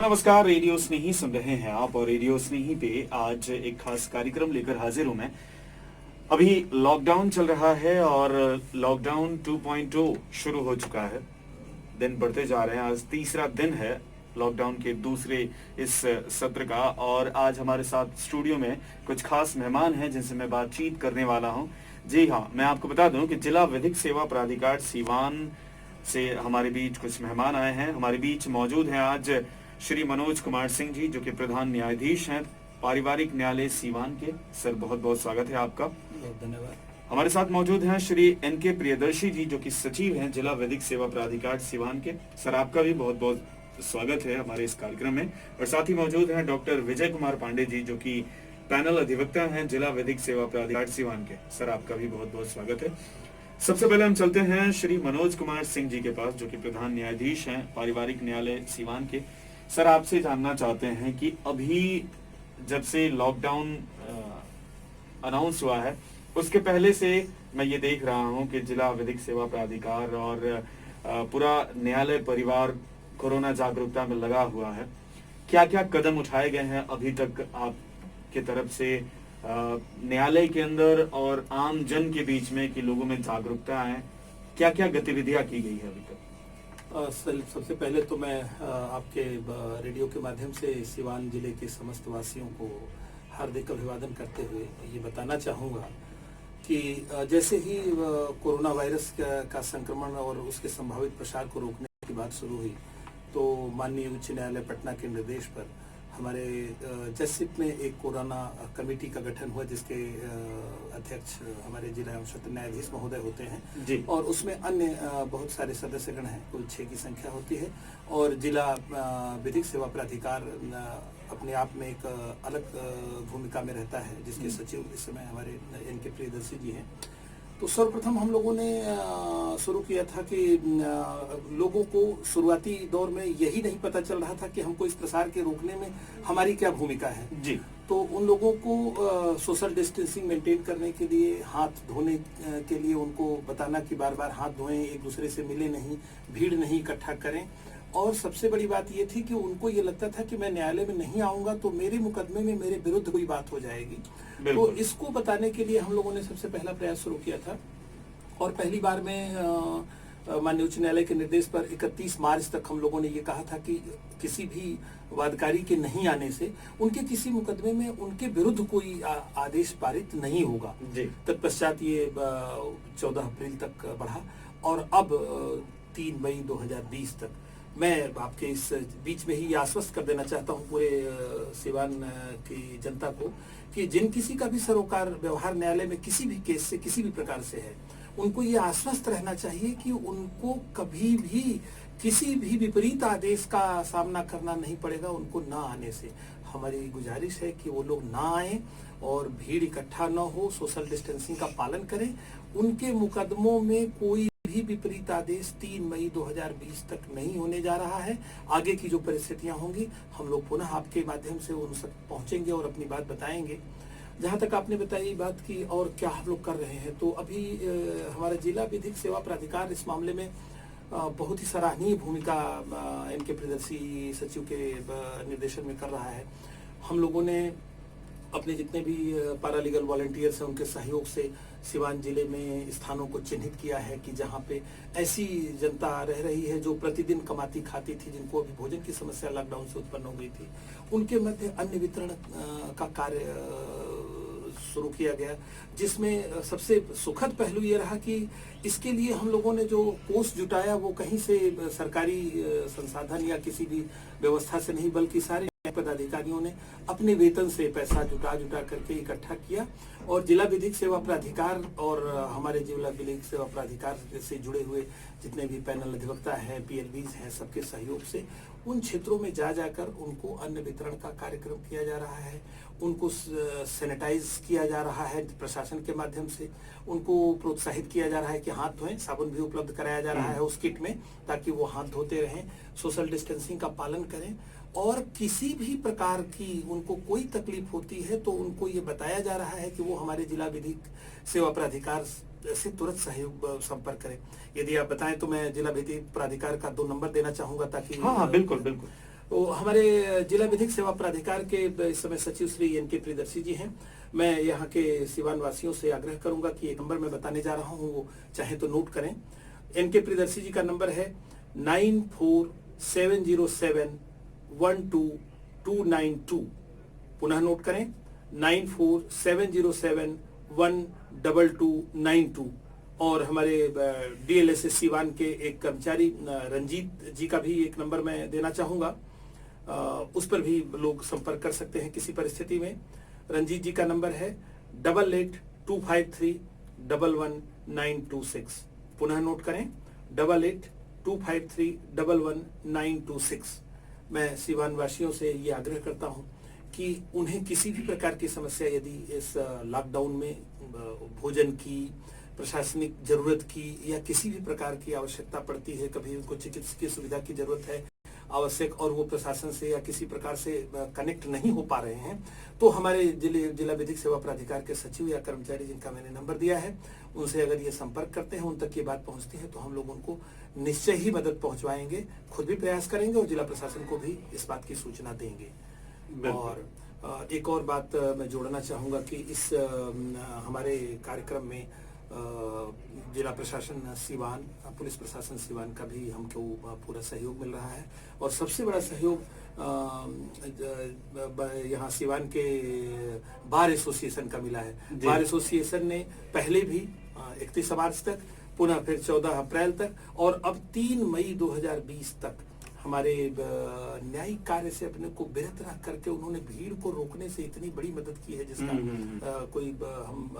नमस्कार, रेडियो स्नेही सुन रहे हैं आप और रेडियो स्नेही पे आज एक खास कार्यक्रम लेकर हाजिर हूं मैं। अभी लॉकडाउन चल रहा है और लॉकडाउन 2.0 शुरू हो चुका है। दिन बढ़ते जा रहे हैं। आज तीसरा दिन है लॉकडाउन के दूसरे इस सत्र का और आज हमारे साथ स्टूडियो में कुछ खास मेहमान हैं जिनसे मैं बातचीत करने वाला हूं। जी हाँ, मैं आपको बता दूं कि जिला विधिक सेवा प्राधिकार सीवान से हमारे बीच कुछ मेहमान आए हैं। हमारे बीच मौजूद हैं आज श्री मनोज कुमार सिंह जी, जो कि प्रधान न्यायाधीश हैं पारिवारिक न्यायालय सीवान के। सर, बहुत बहुत स्वागत है आपका। बहुत धन्यवाद। हमारे साथ मौजूद हैं श्री एन.के. प्रियदर्शी जी, जो कि सचिव हैं जिला विधिक सेवा प्राधिकार सीवान के। सर, आपका भी बहुत बहुत स्वागत है हमारे इस कार्यक्रम में। और साथ ही मौजूद हैं डॉक्टर विजय कुमार पांडे जी, जो कि पैनल अधिवक्ता हैं जिला विधिक सेवा प्राधिकार सीवान के। सर, आपका भी बहुत बहुत स्वागत है। सबसे पहले हम चलते हैं श्री मनोज कुमार सिंह जी के पास, जो कि प्रधान न्यायाधीश हैं पारिवारिक न्यायालय सीवान के। सर, आपसे जानना चाहते हैं कि अभी जब से लॉकडाउन अनाउंस हुआ है, उसके पहले से मैं ये देख रहा हूँ कि जिला विधिक सेवा प्राधिकार और पूरा न्यायालय परिवार कोरोना जागरूकता में लगा हुआ है। क्या क्या कदम उठाए गए हैं अभी तक आपके तरफ से न्यायालय के अंदर और आम जन के बीच में कि लोगों में जागरूकता आए? क्या क्या गतिविधियां की गई है अभी तक? सबसे पहले तो मैं आपके रेडियो के माध्यम से सीवान जिले के समस्त वासियों को हार्दिक अभिवादन करते हुए ये बताना चाहूँगा कि जैसे ही कोरोना वायरस का संक्रमण और उसके संभावित प्रसार को रोकने की बात शुरू हुई, तो माननीय उच्च न्यायालय पटना के निर्देश पर हमारे जजशिप में एक कोरोना कमेटी का गठन हुआ, जिसके अध्यक्ष हमारे जिला एवं सत्र न्यायाधीश महोदय होते हैं जी। और उसमें अन्य बहुत सारे सदस्यगण हैं, कुल 6 की संख्या होती है। और जिला विधिक सेवा प्राधिकार अपने आप में एक अलग भूमिका में रहता है, जिसके सचिव इस समय हमारे एन.के. प्रियदर्शी जी हैं। तो सर्वप्रथम हम लोगों ने शुरू किया था कि लोगों को शुरुआती दौर में यही नहीं पता चल रहा था कि हमको इस प्रसार के रोकने में हमारी क्या भूमिका है जी। तो उन लोगों को सोशल डिस्टेंसिंग मेंटेन करने के लिए, हाथ धोने के लिए उनको बताना कि बार बार हाथ धोएं, एक दूसरे से मिले नहीं, भीड़ नहीं इकट्ठा करें। और सबसे बड़ी बात ये थी कि उनको ये लगता था कि मैं न्यायालय में नहीं आऊंगा तो मेरे मुकदमे में मेरे विरुद्ध कोई बात हो जाएगी। तो इसको बताने के लिए हम लोगों ने सबसे पहला प्रयास शुरू किया था और पहली बार में माननीय उच्च न्यायालय के निर्देश पर 31 मार्च तक हम लोगों ने ये कहा था कि किसी भी वादकारी के नहीं आने से उनके किसी मुकदमे में उनके विरुद्ध कोई आदेश पारित नहीं होगा। तत्पश्चात ये 14 अप्रैल तक बढ़ा और अब 3 मई 2020 तक। मैं आपके इस बीच में ही आश्वस्त कर देना चाहता हूं पूरे सीवान की जनता को कि जिन किसी का भी सरोकार व्यवहार न्यायालय में किसी भी केस से किसी भी प्रकार से है, उनको ये आश्वस्त रहना चाहिए कि उनको कभी भी किसी भी विपरीत आदेश का सामना करना नहीं पड़ेगा उनको ना आने से। हमारी गुजारिश है कि वो लोग ना आए और भीड़ इकट्ठा न हो, सोशल डिस्टेंसिंग का पालन करें। उनके मुकदमों में कोई भी विपरीत आदेश 3 मई 2020 तक नहीं होने जा रहा है। आगे की जो परिस्थितियां होंगी हम लोग पुनः आपके माध्यम से उन सब पहुंचेंगे और अपनी बात बताएंगे। जहां तक आपने बताई बात की और क्या हम लोग कर रहे हैं, तो अभी हमारा जिला विधिक सेवा प्राधिकार इस मामले में बहुत ही सराहनीय भूमिका एन.के. प्रियदर्शी सचिव के निर्देशन में कर रहा है। हम लोगों ने अपने जितने भी पैरालीगल वॉलंटियर्स हैं उनके सहयोग से सीवान जिले में स्थानों को चिन्हित किया है कि जहां पे ऐसी जनता रह रही है जो प्रतिदिन कमाती खाती थी, जिनको अभी भोजन की समस्या लॉकडाउन से उत्पन्न हो गई थी, उनके मध्य अन्न वितरण का कार्य शुरू किया गया, जिसमें सबसे सुखद पहलू ये रहा कि इसके लिए हम लोगों ने जो कोष जुटाया वो कहीं से सरकारी संसाधन या किसी भी व्यवस्था से नहीं, बल्कि सारे पदाधिकारियों ने अपने वेतन से पैसा जुटा करके इकट्ठा किया और जिला विधिक सेवा प्राधिकार और हमारे जिला विधिक सेवा प्राधिकार से जुड़े हुए जितने भी पैनल अधिवक्ता हैं, पीएलबीज हैं, सबके सहयोग से उन क्षेत्रों में जाकर उनको अन्न वितरण का कार्यक्रम किया जा रहा है। उनको सैनिटाइज किया जा रहा है प्रशासन के माध्यम से, उनको प्रोत्साहित किया जा रहा है कि हाथ धोएं, साबुन भी उपलब्ध कराया जा रहा है उस किट में, ताकि वो हाथ धोते रहें, सोशल डिस्टेंसिंग का पालन करें। और किसी भी प्रकार की उनको कोई तकलीफ होती है तो उनको ये बताया जा रहा है कि वो हमारे जिला विधिक सेवा प्राधिकार से तुरंत सहयोग संपर्क करें। यदि आप बताएं तो मैं जिला विधिक प्राधिकार का 2 नंबर देना चाहूंगा ताकि हाँ बिल्कुल बिल्कुल तो हमारे जिला विधिक सेवा प्राधिकार के इस समय सचिव श्री एनके प्रियदर्शी जी हैं। मैं यहाँ के सिवान वासियों से आग्रह करूंगा कि एक नंबर मैं बताने जा रहा हूँ, वो चाहे तो नोट करें। एनके प्रियदर्शी जी का नंबर है 9470712292। पुनः नोट करें 9470712292। और हमारे डीएलएसएस सिवान के एक कर्मचारी रंजीत जी का भी एक नंबर मैं देना चाहूंगा, उस पर भी लोग संपर्क कर सकते हैं किसी परिस्थिति में। रंजीत जी का नंबर है 8825311926। पुनः नोट करें 8825311926। मैं सिवान वासियों से ये आग्रह करता हूं कि उन्हें किसी भी प्रकार की समस्या यदि इस लॉकडाउन में भोजन की, प्रशासनिक जरूरत की या किसी भी प्रकार की आवश्यकता पड़ती है, कभी उनको चिकित्सकीय सुविधा की जरूरत है आवश्यक और वो प्रशासन से या किसी प्रकार से कनेक्ट नहीं हो पा रहे हैं, तो हमारे जिला विधिक सेवा प्राधिकार के सचिव या कर्मचारी जिनका मैंने नंबर दिया है, उनसे अगर ये संपर्क करते हैं, उन तक ये बात पहुंचती है, तो हम लोग उनको निश्चय ही मदद पहुंचवाएंगे, खुद भी प्रयास करेंगे और जिला प्रशासन को भी इस बात की सूचना देंगे। और एक और बात मैं जोड़ना चाहूंगा कि इस हमारे कार्यक्रम में जिला प्रशासन सिवान, पुलिस प्रशासन सिवान का भी हमको पूरा सहयोग मिल रहा है। और सबसे बड़ा सहयोग यहाँ सिवान के बार एसोसिएशन का मिला है। बार एसोसिएशन ने पहले भी 31 मार्च तक, पुनः फिर 14 अप्रैल तक और अब 3 मई 2020 तक हमारे न्यायिक कार्य से अपने को विरत रख करके उन्होंने भीड़ को रोकने से इतनी बड़ी मदद की है, जिसका हम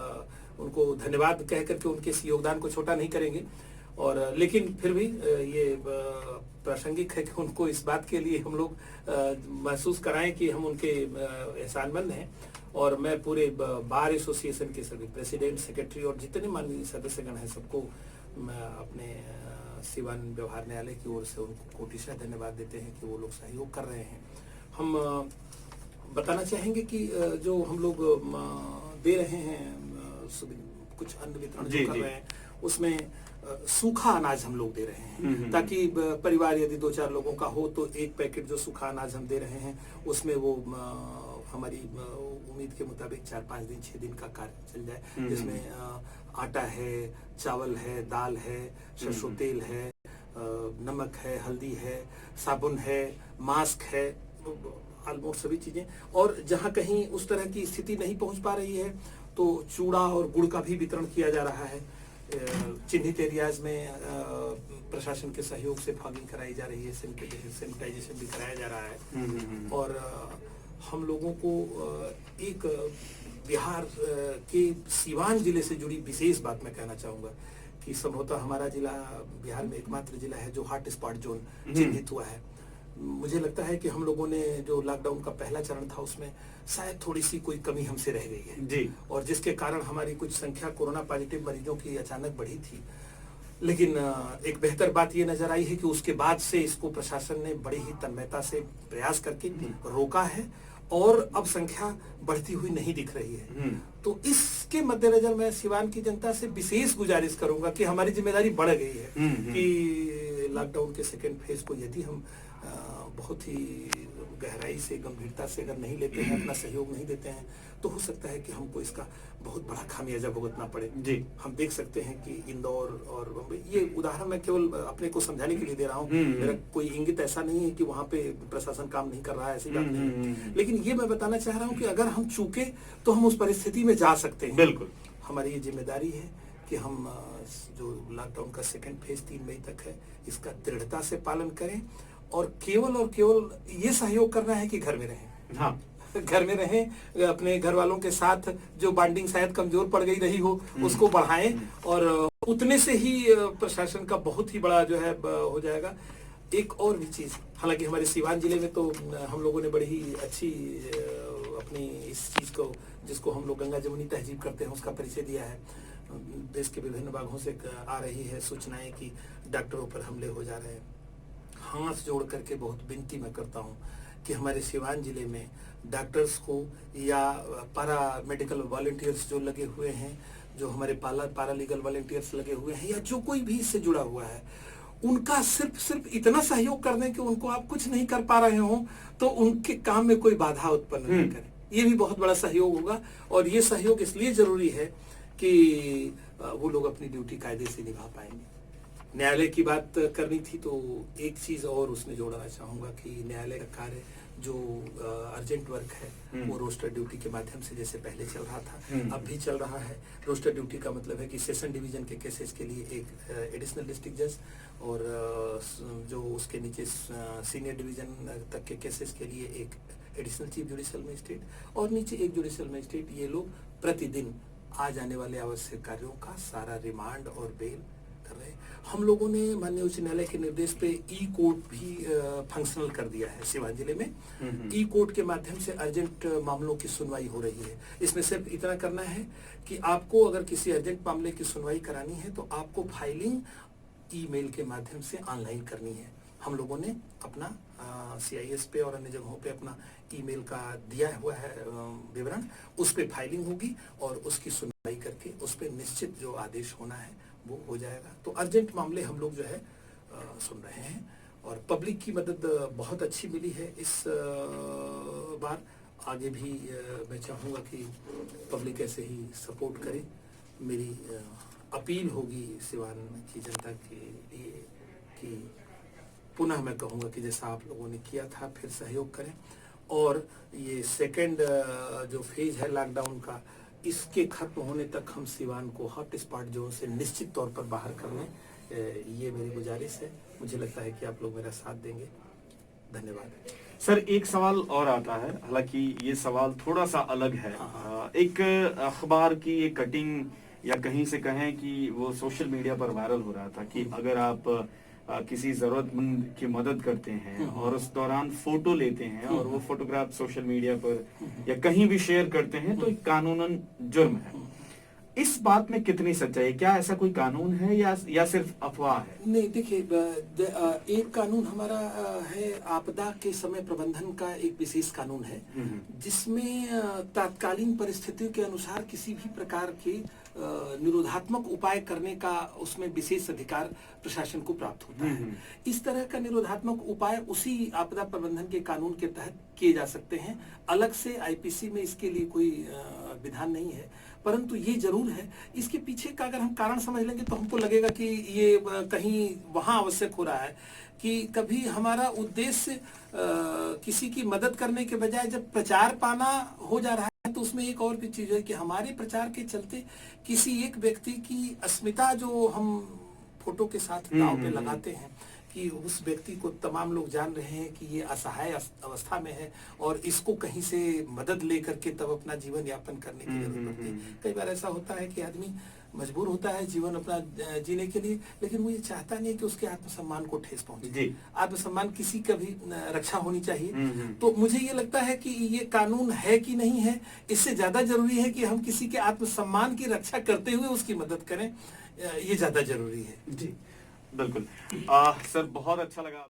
उनको धन्यवाद कह करके उनके इस योगदान को छोटा नहीं करेंगे। और लेकिन फिर भी ये प्रासंगिक है कि उनको इस बात के लिए हम लोग महसूस कराएं कि हम उनके एहसानमंद हैं। और मैं पूरे बार एसोसिएशन के सभी प्रेसिडेंट, सेक्रेटरी और जितने माननीय सदस्यगण हैं, सबको मैं अपने सिवान व्यवहार न्यायालय की ओर से उनको कोटिशा धन्यवाद देते हैं कि वो लोग सहयोग कर रहे हैं। हम बताना चाहेंगे कि जो हम लोग दे रहे हैं, कुछ अन्न वितरण जो कर रहे हैं, उसमें सूखा अनाज हम लोग दे रहे हैं, ताकि परिवार यदि 2-4 लोगों का हो तो एक पैकेट जो सूखा अनाज हम दे रहे हैं उसमें वो हमारी उम्मीद के मुताबिक 4-5 दिन 6 दिन का कार्य चल जाए, जिसमें आटा है, चावल है, दाल है, सरसों तेल है, नमक है, हल्दी है, साबुन है, मास्क है, ऑलमोस्ट सभी चीजें। और जहां कहीं उस तरह की स्थिति नहीं पहुंच पा रही है तो चूड़ा और गुड़ का भी वितरण किया जा रहा है। चिन्हित एरियाज में प्रशासन के सहयोग से फॉगिंग कराई जा रही है, सैनिटाइजेशन भी कराया जा रहा है। और हम लोगों को एक बिहार के सिवान जिले से जुड़ी विशेष बात मैं कहना चाहूंगा कि संभवतः हमारा जिला बिहार में एकमात्र जिला है जो हॉट स्पॉट जोन चिन्हित हुआ है। मुझे लगता है कि हम लोगों ने जो लॉकडाउन का पहला चरण था उसमें शायद थोड़ी सी कोई कमी हमसे रह गई है जी, और जिसके कारण हमारी कुछ संख्या कोरोना पॉजिटिव मरीजों की अचानक बढ़ी थी। लेकिन एक बेहतर बात ये नजर आई है कि उसके बाद से इसको प्रशासन ने बड़ी ही तन्मयता से प्रयास करके रोका है और अब संख्या बढ़ती हुई नहीं दिख रही है। तो इसके मद्देनजर मैं सिवान की जनता से विशेष गुजारिश करूंगा कि हमारी जिम्मेदारी बढ़ गई है कि लॉकडाउन के सेकेंड फेज को यदि हम बहुत ही गहराई से, गंभीरता से अगर नहीं लेते हैं, अपना सहयोग नहीं देते हैं, तो हो सकता है कि हमको इसका बहुत बड़ा खामियाजा भुगतना पड़े जी। हम देख सकते हैं कि इंदौर और बम्बई, ये उदाहरण मैं केवल अपने को समझाने के लिए दे रहा हूँ, मेरा कोई इंगित ऐसा नहीं है कि वहाँ पे प्रशासन काम नहीं कर रहा है, ऐसी बात नहीं है। लेकिन ये मैं बताना चाह रहा हूँ कि अगर हम चूके तो हम उस परिस्थिति में जा सकते हैं। बिल्कुल हमारी ये जिम्मेदारी है कि हम जो लॉकडाउन का सेकेंड फेज 3 मई तक है, इसका दृढ़ता से पालन करें और केवल ये सहयोग करना है कि घर में रहें। हाँ, घर में रहें, अपने घर वालों के साथ जो बॉन्डिंग शायद कमजोर पड़ गई रही हो उसको बढ़ाएं और उतने से ही प्रशासन का बहुत ही बड़ा जो है हो जाएगा। एक और भी चीज, हालांकि हमारे सिवान जिले में तो हम लोगों ने बड़ी ही अच्छी अपनी इस चीज को, जिसको हम लोग गंगा जमुनी तहजीब करते हैं, उसका परिचय दिया है। देश के विभिन्न भागों से आ रही है सूचनाएं कि डॉक्टरों पर हमले हो जा रहे हैं। हाथ जोड़ करके बहुत विनती मैं करता हूं कि हमारे सिवान जिले में डॉक्टर्स को या पारा मेडिकल वॉलंटियर्स जो लगे हुए हैं, जो हमारे पारा लीगल वॉलंटियर्स लगे हुए हैं, या जो कोई भी इससे जुड़ा हुआ है, उनका सिर्फ इतना सहयोग कर दें कि उनको आप कुछ नहीं कर पा रहे हो तो उनके काम में कोई बाधा उत्पन्न न करें। ये भी बहुत बड़ा सहयोग होगा, और ये सहयोग इसलिए जरूरी है कि वो लोग अपनी ड्यूटी कायदे से निभा पाएंगे। न्यायालय की बात करनी थी तो एक चीज और उसमें जोड़ना चाहूंगा कि न्यायालय का कार्य जो अर्जेंट वर्क है वो रोस्टर ड्यूटी के माध्यम से जैसे पहले चल रहा था अब भी चल रहा है। रोस्टर ड्यूटी का मतलब है कि सेशन डिवीजन के केसेस के लिए एक एडिशनल डिस्ट्रिक्ट जज और जो उसके नीचे सीनियर डिवीजन तक के केसेस के लिए एक एडिशनल चीफ जुडिशियल मजिस्ट्रेट और नीचे एक जुडिशियल मजिस्ट्रेट, ये लोग प्रतिदिन आ जाने वाले आवश्यक कार्यों का सारा रिमांड और बेल कर रहे हैं। हम लोगों ने माननीय उच्च न्यायालय के निर्देश पे ई कोर्ट भी फंक्शनल कर दिया है सिवान जिले में। ई कोर्ट के माध्यम से अर्जेंट मामलों की सुनवाई हो रही है। इसमें सिर्फ इतना करना है कि आपको अगर किसी अर्जेंट मामले की सुनवाई करानी है तो आपको फाइलिंग ईमेल के माध्यम से ऑनलाइन करनी है। हम लोगों ने अपना CIS पे और अन्य जगहों पे अपना ईमेल का दिया हुआ है विवरण, उस पे फाइलिंग होगी और उसकी सुनवाई करके उस पे निश्चित जो आदेश होना है वो हो जाएगा। तो अर्जेंट मामले हम लोग जो है सुन रहे हैं और पब्लिक की मदद बहुत अच्छी मिली है इस बार। आगे भी मैं चाहूँगा कि पब्लिक ऐसे ही सपोर्ट करे। मेरी अपील होगी सिवान की जनता के लिए कि पुनः मैं कहूँगा कि जैसा आप लोगों ने किया था फिर सहयोग करें, और ये सेकंड जो फेज है लॉकडाउन का, इसके खत्म होने तक हम सिवान को हॉट स्पॉट जोन से निश्चित तौर पर बाहर कर लें। ये मेरी गुजारिश है। मुझे लगता है कि आप लोग मेरा साथ देंगे। धन्यवाद। सर, एक सवाल और आता है, हालांकि ये सवाल थोड़ा सा अलग है। एक अखबार की एक कटिंग या कहीं से कहें कि वो सोशल मीडिया पर वायरल हो रहा था कि अगर आप किसी जरूरतमंद की मदद करते हैं और उस दौरान फोटो लेते हैं और वो फोटोग्राफ सोशल मीडिया पर या कहीं भी शेयर करते हैं तो कानूनन जुर्म है। इस बात में कितनी सच्चाई है? क्या ऐसा कोई कानून है या सिर्फ अफवाह है? नहीं, देखिए, एक कानून हमारा है आपदा के समय प्रबंधन का एक विशेष कानून है जिसमें तत्कालीन परिस्थितियों के अनुसार किसी भी प्रकार के निरोधात्मक उपाय करने का उसमें विशेष अधिकार प्रशासन को प्राप्त होता है। इस तरह का निरोधात्मक उपाय उसी आपदा प्रबंधन के कानून के तहत किए जा सकते हैं। अलग से IPC में इसके लिए कोई विधान नहीं है, परंतु ये जरूर है। इसके पीछे का अगर हम कारण समझ लेंगे तो हमको लगेगा कि ये कहीं वहां आवश्यक हो रहा है कि कभी हमारा उद्देश्य किसी की मदद करने के बजाय जब प्रचार पाना हो जा रहा है तो उसमें एक और भी चीज है कि हमारे प्रचार के चलते किसी एक व्यक्ति की अस्मिता जो हम फोटो के साथ दांव पे लगाते हैं कि उस व्यक्ति को तमाम लोग जान रहे हैं कि ये असहाय अवस्था में है और इसको कहीं से मदद लेकर के तब अपना जीवन यापन करने की जरूरत पड़ती है। कई बार ऐसा होता है कि आदमी मजबूर होता है जीवन अपना जीने के लिए, लेकिन वो ये चाहता नहीं कि उसके आत्मसम्मान को ठेस पहुंचे। आत्मसम्मान किसी का भी रक्षा होनी चाहिए। तो मुझे ये लगता है कि ये कानून है कि नहीं है, इससे ज्यादा जरूरी है कि हम किसी के आत्मसम्मान की रक्षा करते हुए उसकी मदद करें, ये ज्यादा जरूरी है। जी बिल्कुल। सर, बहुत अच्छा लगा।